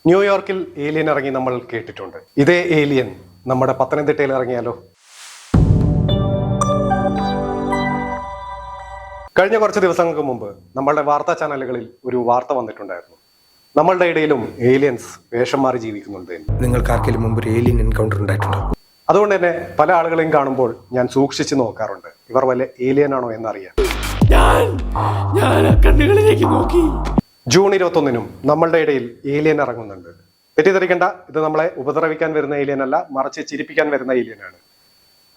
ന്യൂയോർക്കിൽ ഏലിയൻ ഇറങ്ങി നമ്മൾ കേട്ടിട്ടുണ്ട്. ഇതേ ഏലിയൻ നമ്മുടെ പത്തനംതിട്ടയിൽ ഇറങ്ങിയാലോ? കഴിഞ്ഞ കുറച്ച് ദിവസങ്ങൾക്ക് മുമ്പ് നമ്മളുടെ വാർത്താ ചാനലുകളിൽ ഒരു വാർത്ത വന്നിട്ടുണ്ടായിരുന്നു. നമ്മളുടെ ഇടയിലും ഏലിയൻസ് വേഷം മാറി ജീവിക്കുന്നുണ്ട്. നിങ്ങൾക്ക് ആർക്കെങ്കിലും മുമ്പ് ഒരു ഏലിയൻ എൻകൗണ്ടർ ഉണ്ടായിട്ടുണ്ടോ? അതുകൊണ്ട് തന്നെ പല ആളുകളെയും കാണുമ്പോൾ ഞാൻ സൂക്ഷിച്ചു നോക്കാറുണ്ട്, ഇവർ വല്ല ഏലിയൻ ആണോ എന്നറിയാൻ. ജൂൺ 21-നും നമ്മളുടെ ഇടയിൽ ഏലിയൻ ഇറങ്ങുന്നുണ്ട്. തെറ്റിദ്ധരിക്കേണ്ട, ഇത് നമ്മളെ ഉപദ്രവിക്കാൻ വരുന്ന ഏലിയൻ അല്ല, മറിച്ച് ചിരിപ്പിക്കാൻ വരുന്ന ഏലിയനാണ്.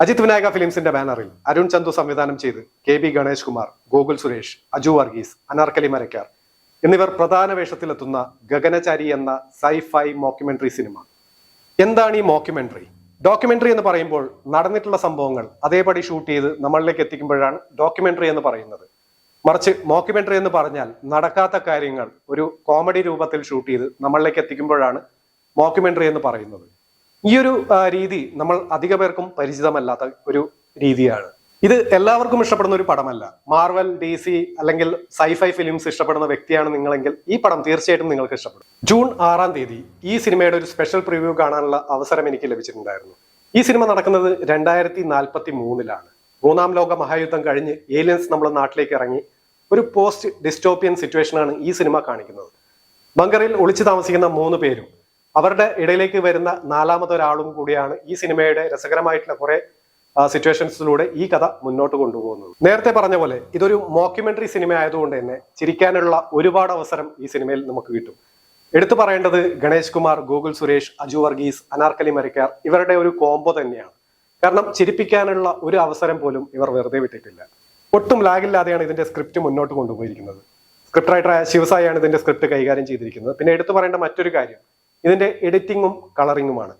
അജിത് വിനായക ഫിലിംസിന്റെ ബാനറിൽ അരുൺ ചന്തു സംവിധാനം ചെയ്ത് KB ഗണേഷ് കുമാർ, ഗോകുൽ സുരേഷ്, അജു വർഗീസ്, അനാർക്കലി മരക്കാർ എന്നിവർ പ്രധാന വേഷത്തിലെത്തുന്ന ഗഗനചാരി എന്ന സൈഫൈ മോക്യുമെന്ററി സിനിമ. എന്താണ് ഈ മോക്യുമെന്ററി? ഡോക്യുമെന്ററി എന്ന് പറയുമ്പോൾ നടന്നിട്ടുള്ള സംഭവങ്ങൾ അതേപടി ഷൂട്ട് ചെയ്ത് നമ്മളിലേക്ക് എത്തിക്കുമ്പോഴാണ് ഡോക്യുമെന്ററി എന്ന് പറയുന്നത്. മറിച്ച് മോക്യുമെന്ററി എന്ന് പറഞ്ഞാൽ നടക്കാത്ത കാര്യങ്ങൾ ഒരു കോമഡി രൂപത്തിൽ ഷൂട്ട് ചെയ്ത് നമ്മളിലേക്ക് എത്തിക്കുമ്പോഴാണ് മോക്യുമെന്ററി എന്ന് പറയുന്നത്. ഈ ഒരു രീതി നമ്മൾ അധിക പേർക്കും പരിചിതമല്ലാത്ത ഒരു രീതിയാണ്. ഇത് എല്ലാവർക്കും ഇഷ്ടപ്പെടുന്ന ഒരു പടമല്ല. മാർവൽ, DC അല്ലെങ്കിൽ സൈഫൈ ഫിലിംസ് ഇഷ്ടപ്പെടുന്ന വ്യക്തിയാണ് നിങ്ങളെങ്കിൽ ഈ പടം തീർച്ചയായിട്ടും നിങ്ങൾക്ക് ഇഷ്ടപ്പെടും. ജൂൺ 6-ാം തീയതി ഈ സിനിമയുടെ ഒരു സ്പെഷ്യൽ പ്രിവ്യൂ കാണാനുള്ള അവസരം എനിക്ക് ലഭിച്ചിട്ടുണ്ടായിരുന്നു. ഈ സിനിമ നടക്കുന്നത് 2043-ലാണ്. മൂന്നാം ലോക മഹായുദ്ധം കഴിഞ്ഞ് ഏലിയൻസ് നമ്മുടെ നാട്ടിലേക്ക് ഇറങ്ങി ഒരു പോസ്റ്റ് ഡിസ്റ്റോപ്പിയൻ സിറ്റുവേഷനാണ് ഈ സിനിമ കാണിക്കുന്നത്. ബങ്കറിൽ ഒളിച്ചു താമസിക്കുന്ന 3 പേരും അവരുടെ ഇടയിലേക്ക് വരുന്ന 4ാമത്തെ ഒരാളും കൂടിയാണ് ഈ സിനിമയുടെ രസകരമായിട്ടുള്ള കുറെ സിറ്റുവേഷൻസിലൂടെ ഈ കഥ മുന്നോട്ട് കൊണ്ടുപോകുന്നത്. നേരത്തെ പറഞ്ഞ പോലെ ഇതൊരു മോക്യുമെന്ററി സിനിമ ആയതുകൊണ്ട് തന്നെ ചിരിക്കാനുള്ള ഒരുപാട് അവസരം ഈ സിനിമയിൽ നമുക്ക് കിട്ടും. എടുത്തു പറയേണ്ടത് ഗണേഷ് കുമാർ, ഗോകുൽ സുരേഷ്, അജു വർഗീസ്, അനാർക്കലി മരക്കാർ ഇവരുടെ ഒരു കോംബോ തന്നെയാണ്. കാരണം ചിരിപ്പിക്കാനുള്ള ഒരു അവസരം പോലും ഇവർ വെറുതെ വിട്ടിട്ടില്ല. ഒട്ടും ലാഗില്ലാതെയാണ് ഇതിന്റെ സ്ക്രിപ്റ്റ് മുന്നോട്ട് കൊണ്ടുപോയിരിക്കുന്നത്. സ്ക്രിപ്റ്റ് റൈറ്ററായ ശിവസായിയാണ് ഇതിന്റെ സ്ക്രിപ്റ്റ് കൈകാര്യം ചെയ്തിരിക്കുന്നത്. പിന്നെ എടുത്തു പറയേണ്ട മറ്റൊരു കാര്യം ഇതിന്റെ എഡിറ്റിങ്ങും കളറിങ്ങുമാണ്.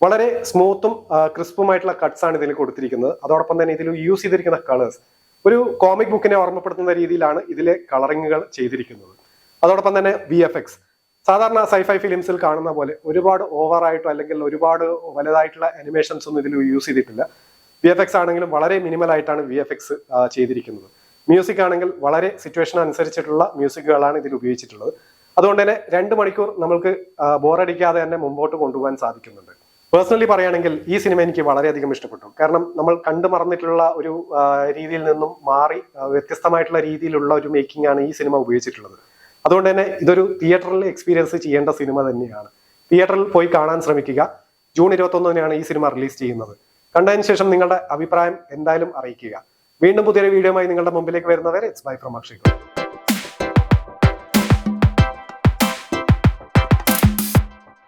വളരെ സ്മൂത്തും ക്രിസ്പുമായിട്ടുള്ള കട്ട്സ് ആണ് ഇതിൽ കൊടുത്തിരിക്കുന്നത്. അതോടൊപ്പം തന്നെ ഇതിൽ യൂസ് ചെയ്തിരിക്കുന്ന കളേഴ്സ് ഒരു കോമിക് ബുക്കിനെ ഓർമ്മപ്പെടുത്തുന്ന രീതിയിലാണ് ഇതിലെ കളറിങ്ങുകൾ ചെയ്തിരിക്കുന്നത്. അതോടൊപ്പം തന്നെ VFX സാധാരണ സൈഫൈ ഫിലിംസിൽ കാണുന്ന പോലെ ഒരുപാട് ഓവറായിട്ടോ അല്ലെങ്കിൽ ഒരുപാട് വലുതായിട്ടുള്ള അനിമേഷൻസ് ഒന്നും ഇതിൽ യൂസ് ചെയ്തിട്ടില്ല. VFX ആണെങ്കിലും വളരെ മിനിമൽ ആയിട്ടാണ് VFX ചെയ്തിരിക്കുന്നത്. മ്യൂസിക് ആണെങ്കിൽ വളരെ സിറ്റുവേഷൻ അനുസരിച്ചിട്ടുള്ള മ്യൂസിക്കുകളാണ് ഇതിൽ ഉപയോഗിച്ചിട്ടുള്ളത്. അതുകൊണ്ട് തന്നെ 2 മണിക്കൂർ നമുക്ക് ബോറടിക്കാതെ തന്നെ മുമ്പോട്ട് കൊണ്ടുപോകാൻ സാധിക്കുന്നുണ്ട്. പേഴ്സണലി പറയുകയാണെങ്കിൽ ഈ സിനിമ എനിക്ക് വളരെയധികം ഇഷ്ടപ്പെട്ടു. കാരണം നമ്മൾ കണ്ടു മറന്നിട്ടുള്ള ഒരു രീതിയിൽ നിന്നും മാറി വ്യത്യസ്തമായിട്ടുള്ള രീതിയിലുള്ള ഒരു മേക്കിംഗ് ആണ് ഈ സിനിമ ഉപയോഗിച്ചിട്ടുള്ളത്. അതുകൊണ്ട് തന്നെ ഇതൊരു തിയേറ്ററിൽ എക്സ്പീരിയൻസ് ചെയ്യേണ്ട സിനിമ തന്നെയാണ്. തിയേറ്ററിൽ പോയി കാണാൻ ശ്രമിക്കുക. ജൂൺ 21-നാണ് ഈ സിനിമ റിലീസ് ചെയ്യുന്നത്. കണ്ടതിന് ശേഷം നിങ്ങളുടെ അഭിപ്രായം എന്തായാലും അറിയിക്കുക. വീണ്ടും പുതിയൊരു വീഡിയോയുമായി നിങ്ങളുടെ മുമ്പിലേക്ക് വരുന്നവരെ ഇറ്റ്സ് ബൈ ഫ്രം അക്ഷയ്.